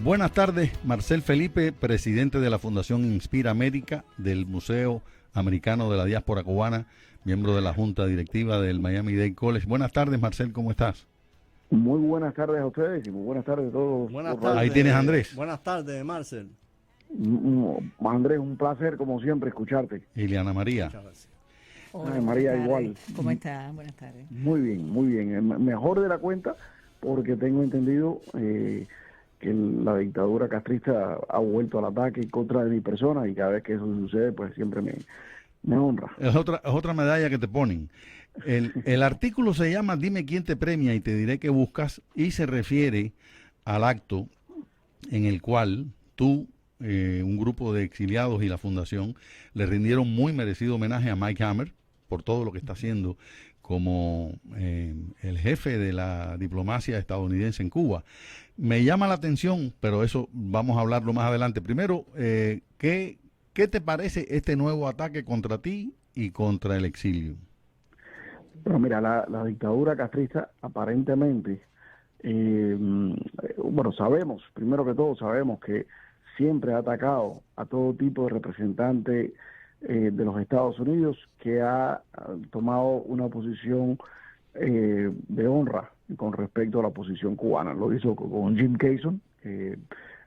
Buenas tardes, Marcel Felipe, presidente de la Fundación Inspira América, del Museo Americano de la Diáspora Cubana, miembro de la Junta Directiva del Miami-Dade College. Buenas tardes, Marcel, ¿cómo estás? Muy buenas tardes a ustedes y muy buenas tardes a todos. Buenas tardes. Ahí tienes a Andrés. Buenas tardes, Marcel. Andrés, un placer como siempre escucharte. Ileana María. Muchas gracias. Hola, María, buenas tardes. igual. ¿Cómo estás? Buenas tardes. Muy bien, muy bien. Mejor de la cuenta porque tengo entendido que la dictadura castrista ha vuelto al ataque en contra de mi persona y cada vez que eso sucede pues siempre me honra. Es otra medalla que te ponen. El artículo se llama Dime quién te premia y te diré qué buscas, y se refiere al acto en el cual tú, un grupo de exiliados y la fundación le rindieron muy merecido homenaje a Mike Hammer por todo lo que está haciendo como el jefe de la diplomacia estadounidense en Cuba. Me llama la atención, pero eso vamos a hablarlo más adelante. Primero, ¿qué te parece este nuevo ataque contra ti y contra el exilio? Bueno, mira, la dictadura castrista aparentemente, sabemos, primero que todo sabemos que siempre ha atacado a todo tipo de representante de los Estados Unidos que ha tomado una posición de honra con respecto a la posición cubana. Lo hizo con Jim Cason, que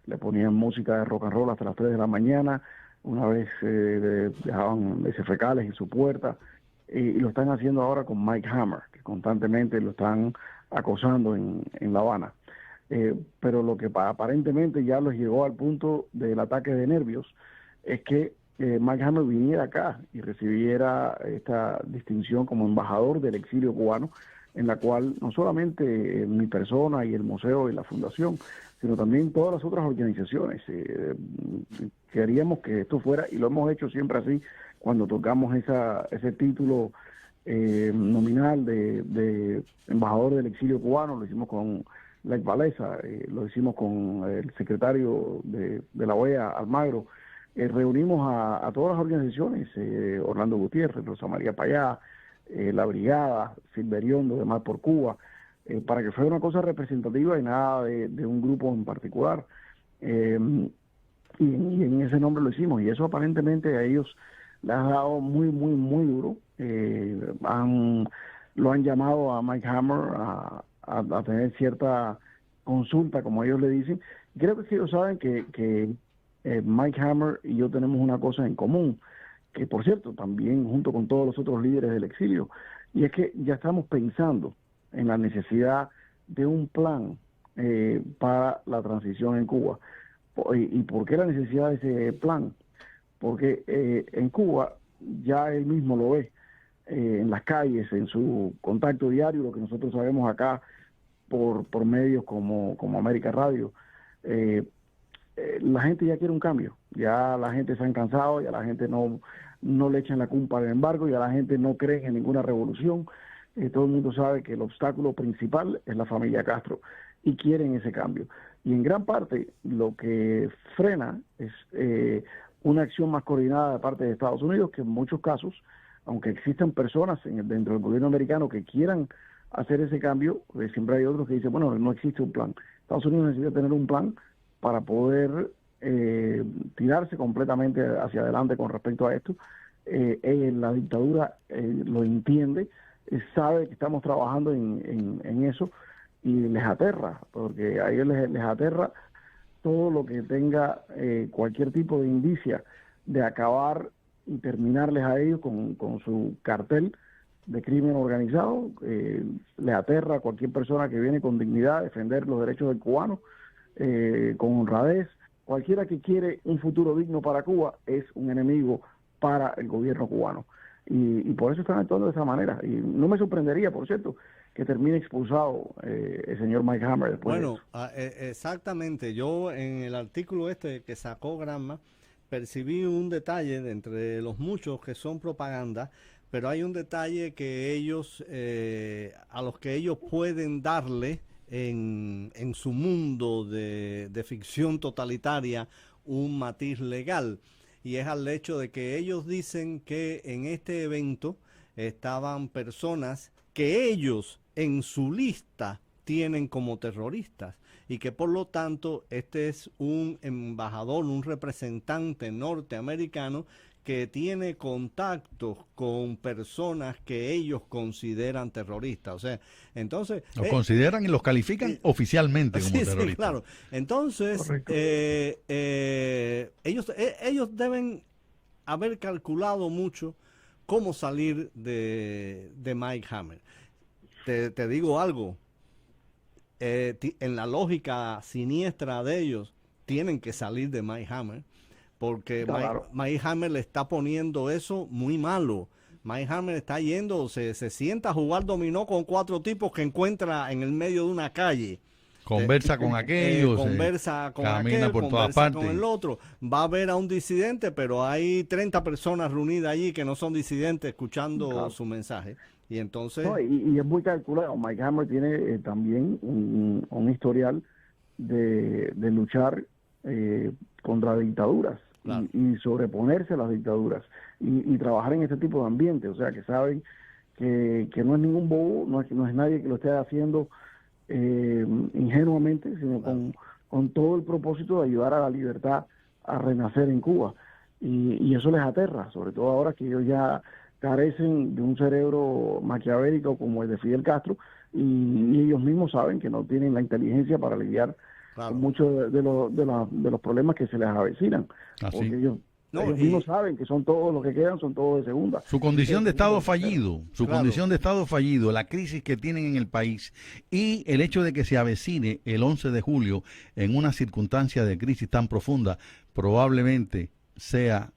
le ponían música de rock and roll hasta las 3 de la mañana, una vez dejaban fecales en su puerta, y lo están haciendo ahora con Mike Hammer, que constantemente lo están acosando en La Habana. Pero lo que aparentemente ya los llegó al punto del ataque de nervios es que Mike Hammer viniera acá y recibiera esta distinción como embajador del exilio cubano, en la cual no solamente mi persona y el museo y la fundación, sino también todas las otras organizaciones queríamos que esto fuera, y lo hemos hecho siempre así cuando tocamos ese título nominal de embajador del exilio cubano. Lo hicimos con Lech Walesa, lo hicimos con el secretario de la OEA, Almagro. Reunimos a todas las organizaciones, Orlando Gutiérrez, Rosa María Payá, La Brigada, Silveriondo, de Mar por Cuba, para que fuera una cosa representativa y nada de un grupo en particular. Y en ese nombre lo hicimos, y eso aparentemente a ellos les ha dado muy, muy, muy duro. Lo han llamado a Mike Hammer a tener cierta consulta, como ellos le dicen. Creo que ellos saben que Mike Hammer y yo tenemos una cosa en común, que por cierto, también junto con todos los otros líderes del exilio, y es que ya estamos pensando en la necesidad de un plan para la transición en Cuba. ¿Y por qué la necesidad de ese plan? Porque en Cuba ya él mismo lo ve en las calles, en su contacto diario, lo que nosotros sabemos acá por medios como América Radio. La gente ya quiere un cambio, ya la gente se han cansado, ya la gente no le echan la culpa al embargo, ya la gente no cree en ninguna revolución. Todo el mundo sabe que el obstáculo principal es la familia Castro y quieren ese cambio. Y en gran parte lo que frena es una acción más coordinada de parte de Estados Unidos, que en muchos casos, aunque existan personas dentro del gobierno americano que quieran hacer ese cambio, siempre hay otros que dicen, bueno, no existe un plan. Estados Unidos necesita tener un plan para poder tirarse completamente hacia adelante con respecto a esto. La dictadura lo entiende, sabe que estamos trabajando en eso, y les aterra, porque a ellos les aterra todo lo que tenga cualquier tipo de indicia de acabar y terminarles a ellos con su cartel de crimen organizado. Les aterra a cualquier persona que viene con dignidad a defender los derechos del cubano, con honradez. Cualquiera que quiere un futuro digno para Cuba es un enemigo para el gobierno cubano. Y por eso están actuando de esa manera. Y no me sorprendería, por cierto, que termine expulsado el señor Mike Hammer después. Bueno, exactamente. Yo en el artículo este que sacó Granma percibí un detalle de entre los muchos que son propaganda, pero hay un detalle que ellos, a los que ellos pueden darle en su mundo de ficción totalitaria un matiz legal, y es al hecho de que ellos dicen que en este evento estaban personas que ellos en su lista tienen como terroristas, y que por lo tanto este es un embajador, un representante norteamericano que tiene contactos con personas que ellos consideran terroristas. O sea, entonces... Los consideran y los califican oficialmente como sí, terroristas. sí, claro. Entonces, ellos deben haber calculado mucho cómo salir de Mike Hammer. Te digo algo, en la lógica siniestra de ellos, tienen que salir de Mike Hammer, porque Claro. Mike Hammer le está poniendo eso muy malo. Mike Hammer está yendo, se sienta a jugar dominó con 4 tipos que encuentra en el medio de una calle. Conversa con aquellos, conversa con camina aquel, por todas conversa con partes. el otro. Va a ver a un disidente, pero hay 30 personas reunidas allí que no son disidentes escuchando Claro. su mensaje. Y entonces... No, y es muy calculado. Mike Hammer tiene también un historial de luchar contra dictaduras. Claro. Y sobreponerse a las dictaduras y trabajar en este tipo de ambiente, o sea que saben que no es ningún bobo, no es nadie que lo esté haciendo ingenuamente, sino con todo el propósito de ayudar a la libertad a renacer en Cuba, y eso les aterra, sobre todo ahora que ellos ya carecen de un cerebro maquiavélico como el de Fidel Castro, y ellos mismos saben que no tienen la inteligencia para lidiar con muchos de los problemas que se les avecinan. Así. Porque ellos mismos saben que son todos los que quedan, son todos de segunda. Su condición de Estado fallido, condición de Estado fallido, la crisis que tienen en el país y el hecho de que se avecine el 11 de julio en una circunstancia de crisis tan profunda, probablemente sea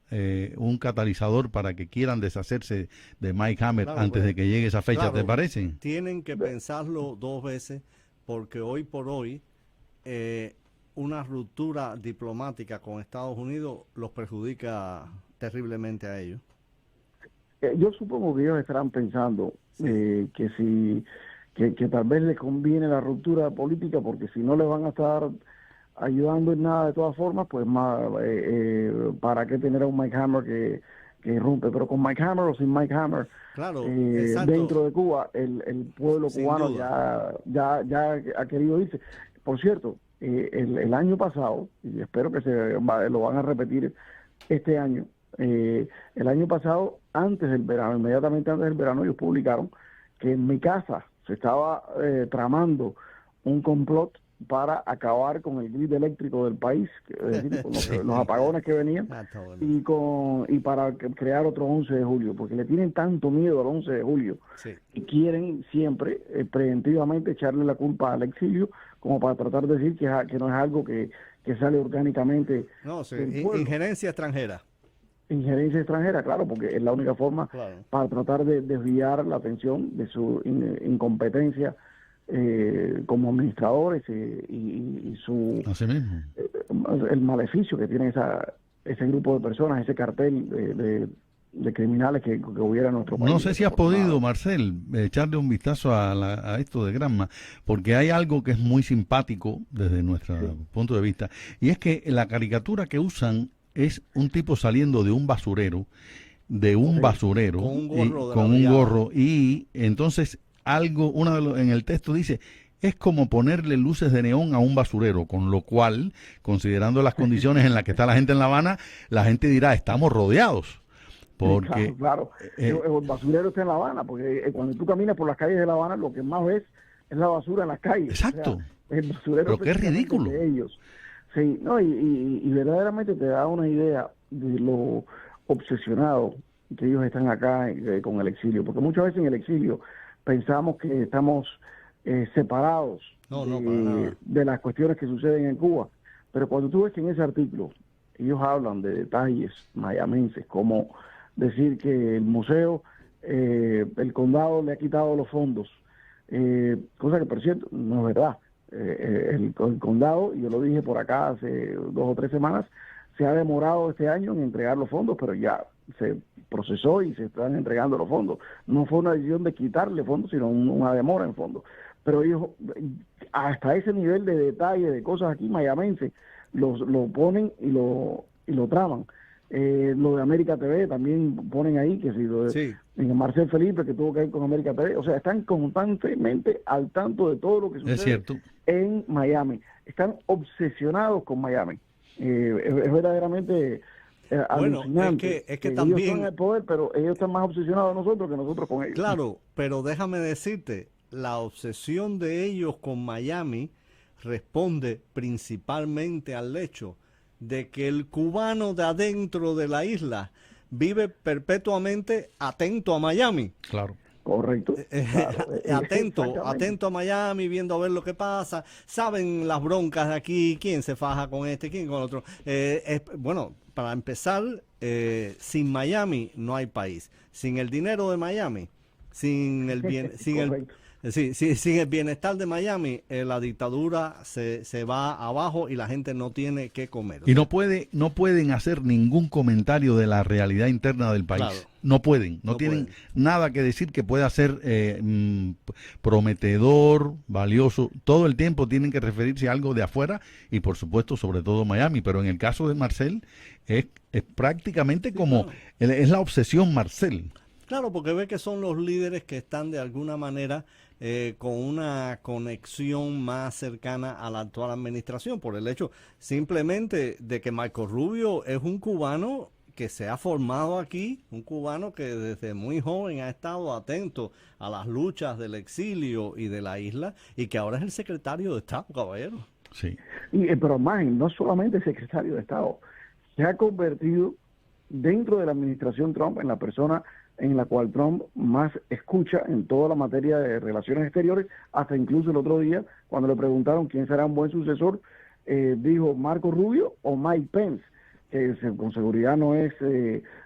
un catalizador para que quieran deshacerse de Mike Hammer antes de que llegue esa fecha, ¿te parece? Tienen que pensarlo 2 veces, porque hoy por hoy una ruptura diplomática con Estados Unidos los perjudica terriblemente a ellos. Yo supongo que ellos estarán pensando que tal vez les conviene la ruptura política, porque si no les van a estar ayudando en nada de todas formas, pues para qué tener a un Mike Hammer que irrumpe. Pero con Mike Hammer o sin Mike Hammer, dentro de Cuba, el pueblo cubano ya ha querido irse. Por cierto, el año pasado, y espero que lo van a repetir este año, el año pasado, antes del verano, inmediatamente antes del verano, ellos publicaron que en mi casa se estaba tramando un complot para acabar con el grid eléctrico del país, es decir, con los apagones que venían, y para crear otro 11 de julio, porque le tienen tanto miedo al 11 de julio, y quieren siempre preventivamente echarle la culpa al exilio, como para tratar de decir que no es algo que sale orgánicamente. No, injerencia extranjera. Injerencia extranjera, claro, porque es la única forma para tratar de desviar la atención de su incompetencia como administradores y su así mismo. El maleficio que tiene ese grupo de personas, ese cartel de criminales que hubiera en nuestro país. No sé si has podido, Marcel, echarle un vistazo a esto de Granma, porque hay algo que es muy simpático desde nuestro punto de vista, y es que la caricatura que usan es un tipo saliendo de un basurero, con un gorro, y entonces en el texto dice, es como ponerle luces de neón a un basurero, con lo cual, considerando las condiciones en las que está la gente en La Habana, la gente dirá, estamos rodeados. Porque, claro. El basurero está en La Habana, porque cuando tú caminas por las calles de La Habana, lo que más ves es la basura en las calles. Exacto. O sea, el basurero. Pero qué ridículo. De ellos. Sí, no, y verdaderamente te da una idea de lo obsesionado que ellos están acá con el exilio, porque muchas veces en el exilio pensamos que estamos separados de las cuestiones que suceden en Cuba, pero cuando tú ves que en ese artículo ellos hablan de detalles mayamenses, como decir que el museo, el condado le ha quitado los fondos, cosa que por cierto no es verdad. El condado, yo lo dije por acá hace 2 o 3 semanas, se ha demorado este año en entregar los fondos, pero ya se procesó y se están entregando los fondos. No fue una decisión de quitarle fondos, sino una demora en fondos. Pero ellos, hasta ese nivel de detalle de cosas aquí mayamense, lo ponen y lo traman. Lo de América TV también ponen ahí, que si lo de Sí. Marcel Felipe, que tuvo que ver con América TV, o sea, están constantemente al tanto de todo lo que sucede Es cierto. en Miami. Están obsesionados con Miami. Es verdaderamente Bueno, alucinante. es que Ellos también, son el poder, pero ellos están más obsesionados de nosotros que nosotros con ellos. claro, pero déjame decirte, la obsesión de ellos con Miami responde principalmente al hecho de que el cubano de adentro de la isla vive perpetuamente atento a Miami. Claro. Correcto. Claro, Atento, exactamente. atento a Miami, viendo a ver lo que pasa, saben las broncas de aquí, quién se faja con este, quién con el otro. Bueno, para empezar, sin Miami no hay país. Sin el dinero de Miami, sin el bien, Correcto. sin el bienestar de Miami, la dictadura se va abajo y la gente no tiene que comer. Y no pueden hacer ningún comentario de la realidad interna del país. Claro. No pueden, no tienen nada que decir que pueda ser prometedor, valioso. Todo el tiempo tienen que referirse a algo de afuera y por supuesto sobre todo Miami. Pero en el caso de Marcel es prácticamente como, claro. Es la obsesión Marcel. Claro, porque ve que son los líderes que están de alguna manera con una conexión más cercana a la actual administración, por el hecho simplemente de que Marco Rubio es un cubano que se ha formado aquí, un cubano que desde muy joven ha estado atento a las luchas del exilio y de la isla, y que ahora es el secretario de Estado, caballero. Sí. Pero más, no solamente secretario de Estado, se ha convertido dentro de la administración Trump en la persona en la cual Trump más escucha en toda la materia de relaciones exteriores, hasta incluso el otro día, cuando le preguntaron quién será un buen sucesor, dijo Marco Rubio o Mike Pence, que con seguridad no es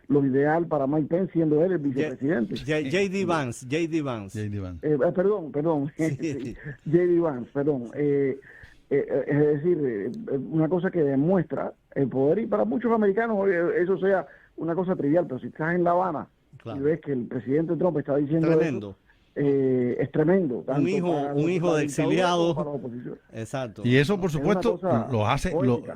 lo ideal para Mike Pence, siendo él el vicepresidente. J.D. Vance. Perdón, Sí. J.D. Vance, perdón. Es decir, una cosa que demuestra el poder, y para muchos americanos eso sea una cosa trivial, pero si estás en La Habana, Claro. y ves que el presidente Trump está diciendo Tremendo. eso, es tremendo. Un hijo de exiliado. Para la oposición. Exacto. Y eso, por Es una supuesto, cosa lo hace, poética.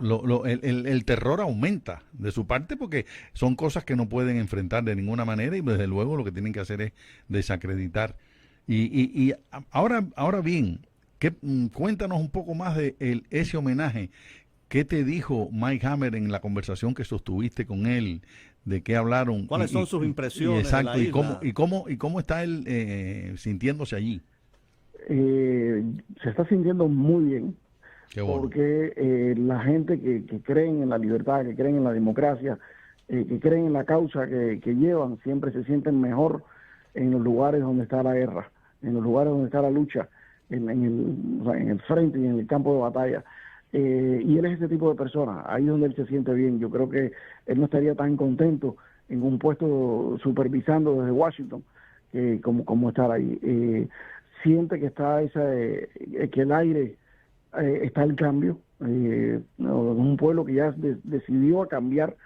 el terror aumenta de su parte porque son cosas que no pueden enfrentar de ninguna manera y desde luego lo que tienen que hacer es desacreditar. Y ahora bien, cuéntanos un poco más de ese homenaje. ¿Qué te dijo Mike Hammer en la conversación que sostuviste con él? ¿De qué hablaron? ¿Cuáles son sus impresiones exacto, de la isla? ¿Y cómo está él sintiéndose allí? Se está sintiendo muy bien. Qué bueno. Porque la gente que creen en la libertad, que creen en la democracia, que creen en la causa que llevan, siempre se sienten mejor en los lugares donde está la guerra, en los lugares donde está la lucha, en el frente y en el campo de batalla. Y él es ese tipo de persona, ahí es donde él se siente bien. Yo creo que él no estaría tan contento en un puesto supervisando desde Washington como estar ahí. Siente que está que el aire está el cambio, un pueblo que ya decidió a cambiar,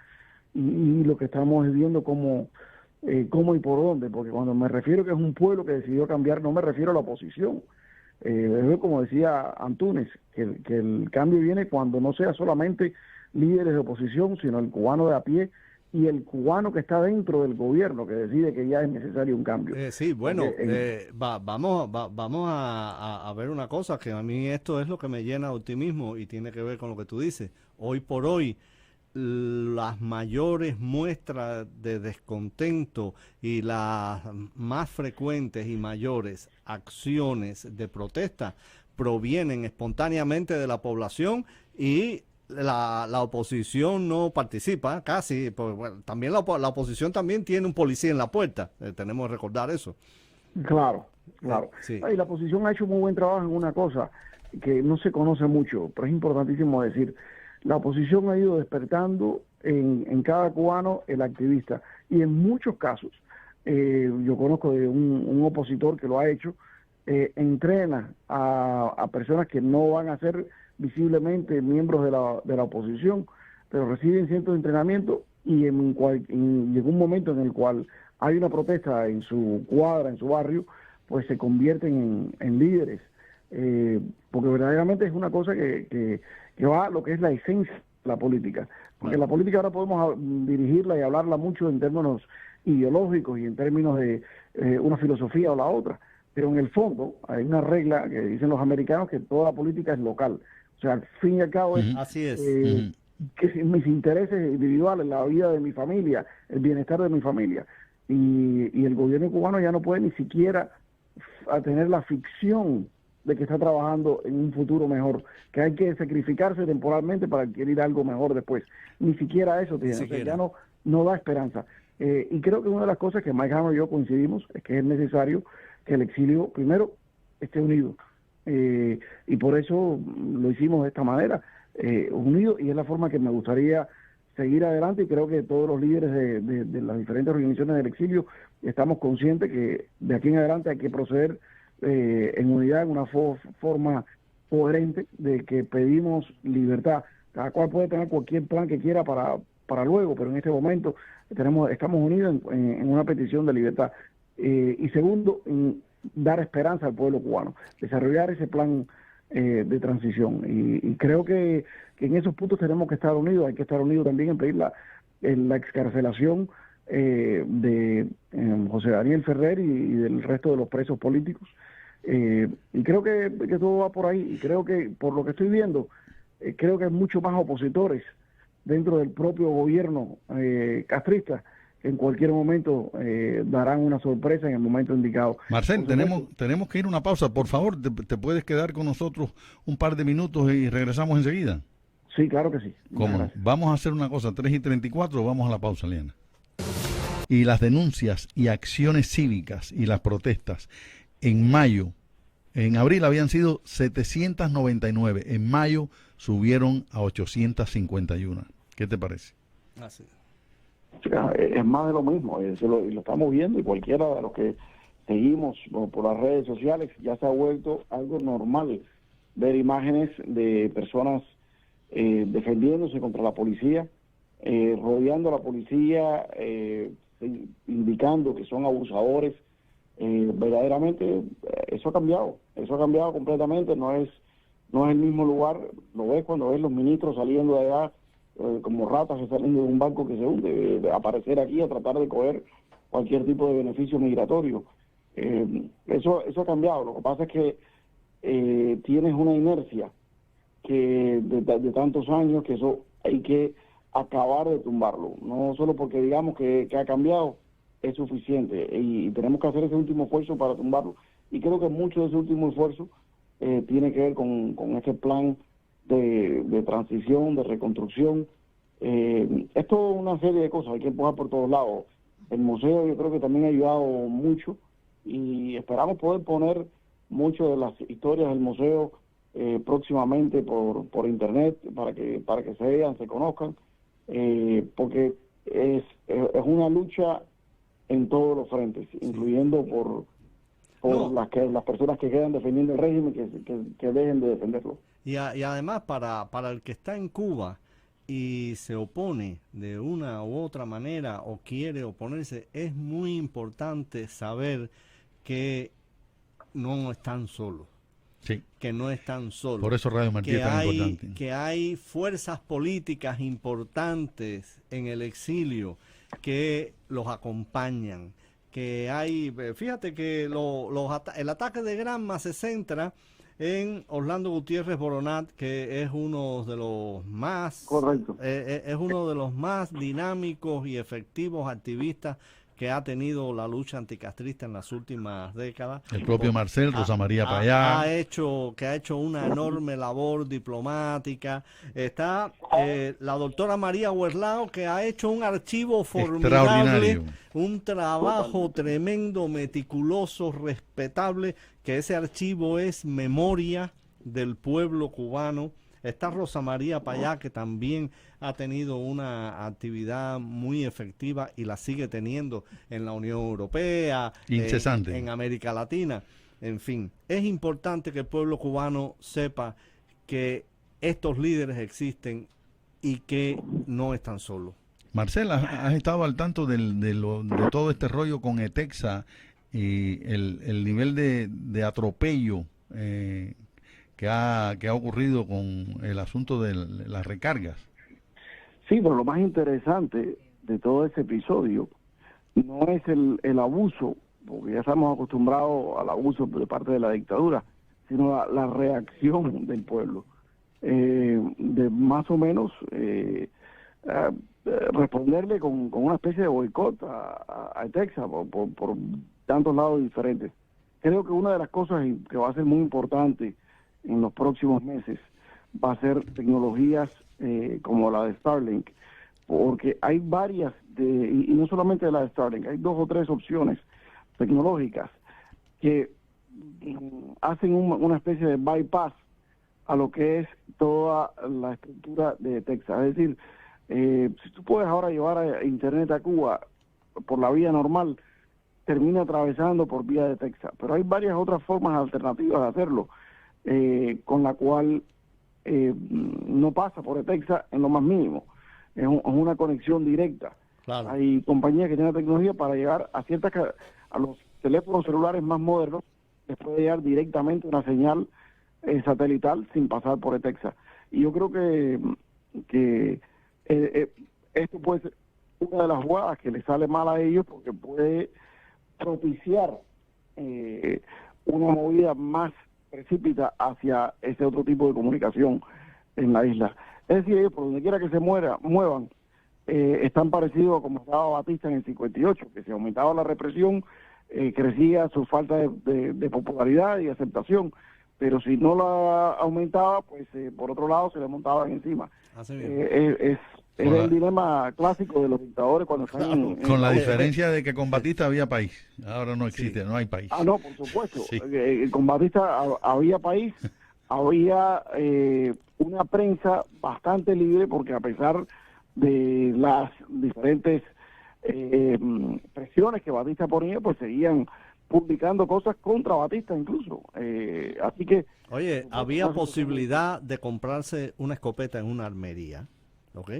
y lo que estamos viendo cómo y por dónde, porque cuando me refiero que es un pueblo que decidió cambiar, no me refiero a la oposición. Es como decía Antunes, que el cambio viene cuando no sea solamente líderes de oposición, sino el cubano de a pie y el cubano que está dentro del gobierno, que decide que ya es necesario un cambio. Sí, bueno, vamos a ver una cosa, que a mí esto es lo que me llena de optimismo y tiene que ver con lo que tú dices. Hoy por hoy, las mayores muestras de descontento y las más frecuentes y mayores acciones de protesta provienen espontáneamente de la población, y la oposición no participa casi, pues, bueno, también la oposición también tiene un policía en la puerta, tenemos que recordar eso. Claro. Sí. Y la oposición ha hecho muy buen trabajo en una cosa que no se conoce mucho, pero es importantísimo decir. La oposición ha ido despertando en cada cubano el activista, y en muchos casos, yo conozco de un opositor que lo ha hecho, entrena a personas que no van a ser visiblemente miembros de la oposición, pero reciben cierto entrenamiento, y llegó un momento en el cual hay una protesta en su cuadra, en su barrio, pues se convierten en líderes, porque verdaderamente es una cosa que va a lo que es la esencia la política. Porque la política ahora podemos dirigirla y hablarla mucho en términos ideológicos y en términos de una filosofía o la otra. Pero en el fondo hay una regla que dicen los americanos, que toda la política es local. O sea, al fin y al cabo es Así es. que mis intereses individuales, la vida de mi familia, el bienestar de mi familia. Y el gobierno cubano ya no puede ni siquiera tener la ficción de que está trabajando en un futuro mejor, que hay que sacrificarse temporalmente para adquirir algo mejor después. Ni siquiera eso tiene, o sea, ya no da esperanza. Y creo que una de las cosas que Mike Hammer y yo coincidimos es que es necesario que el exilio primero esté unido. Y por eso lo hicimos de esta manera, unido, y es la forma que me gustaría seguir adelante, y creo que todos los líderes de las diferentes organizaciones del exilio estamos conscientes que de aquí en adelante hay que proceder en unidad, en una forma coherente, de que pedimos libertad. Cada cual puede tener cualquier plan que quiera para luego, pero en este momento estamos unidos en una petición de libertad. Y segundo, en dar esperanza al pueblo cubano, desarrollar ese plan de transición. Y creo que en esos puntos tenemos que estar unidos. Hay que estar unidos también en pedir la excarcelación de José Daniel Ferrer y del resto de los presos políticos. Y creo que todo va por ahí. Y creo que, por lo que estoy viendo, creo que hay muchos más opositores dentro del propio gobierno castrista, que en cualquier momento darán una sorpresa en el momento indicado. Marcel, tenemos que ir a una pausa. Por favor, ¿te puedes quedar con nosotros un par de minutos y regresamos enseguida? Sí, claro que sí. ¿Cómo no? Vamos a hacer una cosa, 3:34, vamos a la pausa, Liana. Y las denuncias y acciones cívicas y las protestas en mayo, en abril habían sido 799, en mayo subieron a 851. ¿Qué te parece? Así. Es más de lo mismo, lo estamos viendo, y cualquiera de los que seguimos por las redes sociales, ya se ha vuelto algo normal ver imágenes de personas defendiéndose contra la policía, rodeando a la policía, indicando que son abusadores. Verdaderamente eso ha cambiado completamente. No es el mismo lugar. Lo ves cuando ves los ministros saliendo de allá como ratas que salen de un barco que se hunde, de aparecer aquí a tratar de coger cualquier tipo de beneficio migratorio. Eso ha cambiado. Lo que pasa es que tienes una inercia que de tantos años, que eso hay que acabar de tumbarlo. No solo porque digamos que ha cambiado es suficiente, y tenemos que hacer ese último esfuerzo para tumbarlo. Y creo que mucho de ese último esfuerzo tiene que ver con este plan de transición, de reconstrucción. Es toda una serie de cosas, hay que empujar por todos lados. El museo yo creo que también ha ayudado mucho, y esperamos poder poner muchas de las historias del museo próximamente por internet, para que se vean, se conozcan, porque es una lucha en todos los frentes, incluyendo por las personas que quedan defendiendo el régimen, que dejen de defenderlo. Y además, para el que está en Cuba y se opone de una u otra manera o quiere oponerse, es muy importante saber que no están solos. Sí. Que no están solos. Por eso Radio Martí es tan importante. Que hay fuerzas políticas importantes en el exilio que los acompañan. Que hay, fíjate que el ataque de Granma se centra en Orlando Gutiérrez Boronat, que es uno de los más, correcto, es uno de los más dinámicos y efectivos activistas que ha tenido la lucha anticastrista en las últimas décadas. El propio Marcel, Rosa María Payá. Ha hecho una enorme labor diplomática. Está la doctora María Huerlao, que ha hecho un archivo formidable, un trabajo tremendo, meticuloso, respetable, que ese archivo es memoria del pueblo cubano. Está Rosa María Payá, que también ha tenido una actividad muy efectiva y la sigue teniendo en la Unión Europea, incesante, en América Latina. En fin, es importante que el pueblo cubano sepa que estos líderes existen y que no están solos. Marcela, ¿has estado al tanto de todo este rollo con ETEXA y el nivel de atropello que ha ocurrido con el asunto de las recargas? Sí, pero lo más interesante de todo ese episodio no es el abuso, porque ya estamos acostumbrados al abuso de parte de la dictadura, sino la reacción del pueblo, de más o menos responderle con una especie de boicot a Texas por tantos lados diferentes. Creo que una de las cosas que va a ser muy importante en los próximos meses va a ser tecnologías como la de Starlink, porque hay varias, y no solamente la de Starlink, hay 2 o 3 opciones tecnológicas que hacen una especie de bypass a lo que es toda la estructura de Texas. Es decir, si tú puedes ahora llevar a Internet a Cuba por la vía normal, termina atravesando por vía de Texas. Pero hay varias otras formas alternativas de hacerlo, con la cual no pasa por Texas en lo más mínimo. Es una conexión directa. Claro. Hay compañías que tienen tecnología para llegar a los teléfonos celulares más modernos, les puede llegar directamente una señal satelital sin pasar por Texas. Y yo creo que esto puede ser una de las jugadas que les sale mal a ellos, porque puede propiciar una movida más precipita hacia ese otro tipo de comunicación en la isla. Es decir, ellos por donde quiera que se muevan, están parecidos a como estaba Batista en el 58, que se aumentaba la represión, crecía su falta de popularidad y aceptación, pero si no la aumentaba, pues por otro lado se le montaban encima. Es el dilema clásico de los dictadores cuando están... Con la diferencia de que con Batista había país, ahora no existe, sí. No hay país. No, por supuesto. Sí. Con Batista había país, había una prensa bastante libre, porque a pesar de las diferentes presiones que Batista ponía, pues seguían publicando cosas contra Batista incluso. Así que... Oye, había posibilidad de comprarse una escopeta en una armería, ¿ok?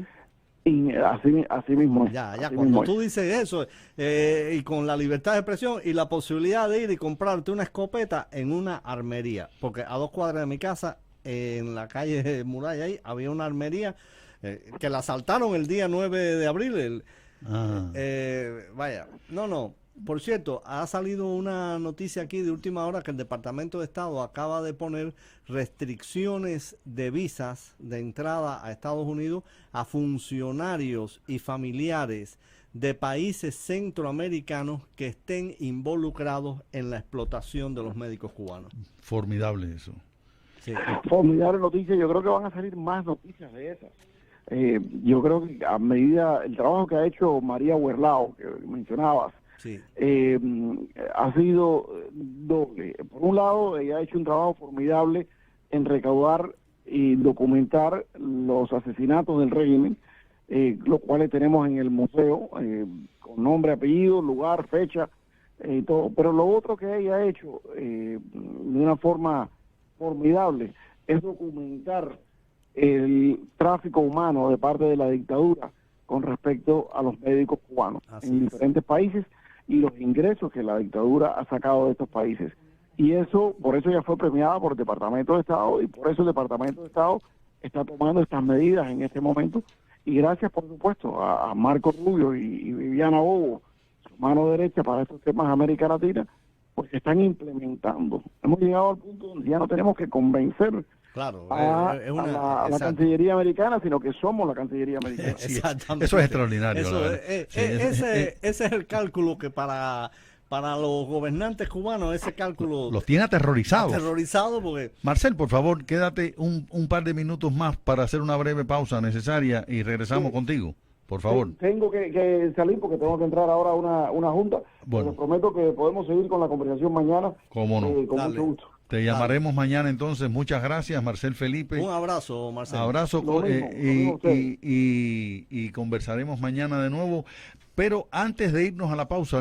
Y así mismo es. Ya, así cuando mismo tú dices eso, y con la libertad de expresión y la posibilidad de ir y comprarte una escopeta en una armería, porque a 2 cuadras de mi casa, en la calle Muralla, ahí había una armería que la asaltaron el día 9 de abril. Vaya, no. Por cierto, ha salido una noticia aquí de última hora que el Departamento de Estado acaba de poner restricciones de visas de entrada a Estados Unidos a funcionarios y familiares de países centroamericanos que estén involucrados en la explotación de los médicos cubanos. Formidable eso. Sí. Formidable noticia. Yo creo que van a salir más noticias de esas. Yo creo que a medida el trabajo que ha hecho María Huerlao, que mencionabas, Sí. Ha sido doble. Por un lado, ella ha hecho un trabajo formidable en recaudar y documentar los asesinatos del régimen, los cuales tenemos en el museo, con nombre, apellido, lugar, fecha, todo. Pero lo otro que ella ha hecho de una forma formidable es documentar el tráfico humano de parte de la dictadura con respecto a los médicos cubanos en diferentes países, y los ingresos que la dictadura ha sacado de estos países. Y eso, por eso ya fue premiada por el Departamento de Estado, y por eso el Departamento de Estado está tomando estas medidas en este momento. Y gracias, por supuesto, a Marco Rubio y Viviana Bobo, su mano derecha para estos temas de América Latina, pues se están implementando. Hemos llegado al punto donde ya no tenemos que convencer a la Cancillería americana, sino que somos la Cancillería americana. Exactamente. Eso es extraordinario. Ese es el cálculo que para los gobernantes cubanos, ese cálculo... Los tiene aterrorizados. Porque... Marcel, por favor, quédate un par de minutos más para hacer una breve pausa necesaria y regresamos contigo. Por favor. Tengo que salir porque tengo que entrar ahora a una junta. Bueno. Les prometo que podemos seguir con la conversación mañana. ¿Cómo no? Con mucho gusto. Te llamaremos mañana entonces. Muchas gracias, Marcel Felipe. Un abrazo, Marcel. Abrazo y conversaremos mañana de nuevo. Pero antes de irnos a la pausa,